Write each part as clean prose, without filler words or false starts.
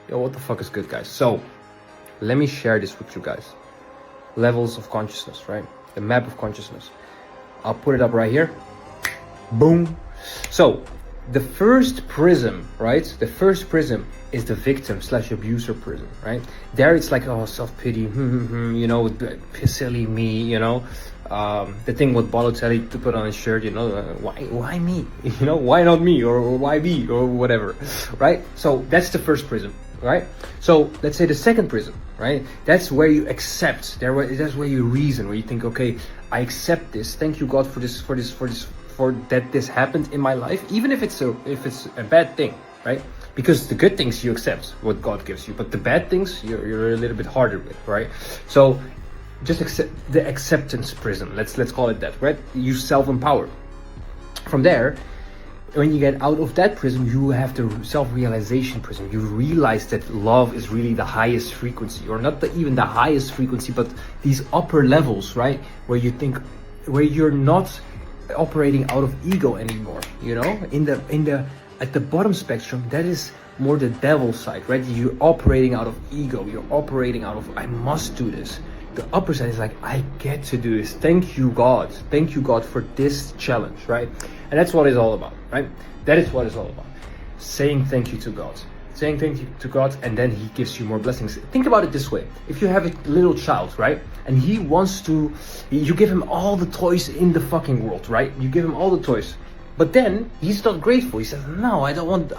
Yo, what the fuck is good, guys? So, let me share this with you guys. Levels of consciousness, right? The map of consciousness. I'll put it up right here. Boom. So, the first prism, right? The first prism is the victim/abuser prism, right? There it's like, oh, self-pity, you know, silly me, you know. The thing with Balotelli to put on his shirt, you know, why me? You know, why not me? Or why me? Or whatever, right? So that's the first prism, right? So let's say the second prism, right? That's where you accept. That's where you reason, where you think, okay, I accept this. Thank you, God, for that this happened in my life, even if it's a bad thing, right? Because the good things you accept what God gives you, but the bad things you're a little bit harder with, right? So just accept the acceptance prism. Let's call it that, right? You self-empower. From there, when you get out of that prism, you have the self-realization prism. You realize that love is really the highest frequency, or not even the highest frequency, but these upper levels, right? Where you think, where you're not operating out of ego anymore, you know? At the bottom spectrum, that is more the devil side, right? You're operating out of ego. You're operating out of, I must do this. The upper side is like, I get to do this. Thank you, God. Thank you, God, for this challenge, right? And that's what it's all about, right? That is what it's all about. Saying thank you to God. Saying thank you to God, and then He gives you more blessings. Think about it this way. If you have a little child, right? And he wants to, you give him all the toys in the fucking world, right? You give him all the toys. But then he's not grateful. He says, no, I want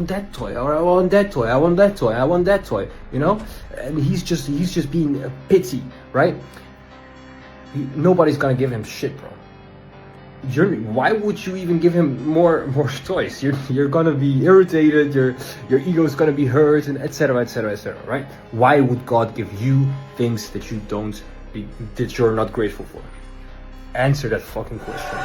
that toy, or I want that toy, I want that toy, I want that toy, you know? And he's just being a pity, right? Nobody's gonna give him shit, bro. Why would you even give him more toys? You're gonna be irritated, your ego's gonna be hurt, and etc, right? Why would God give you things that you're not grateful for? Answer that fucking question.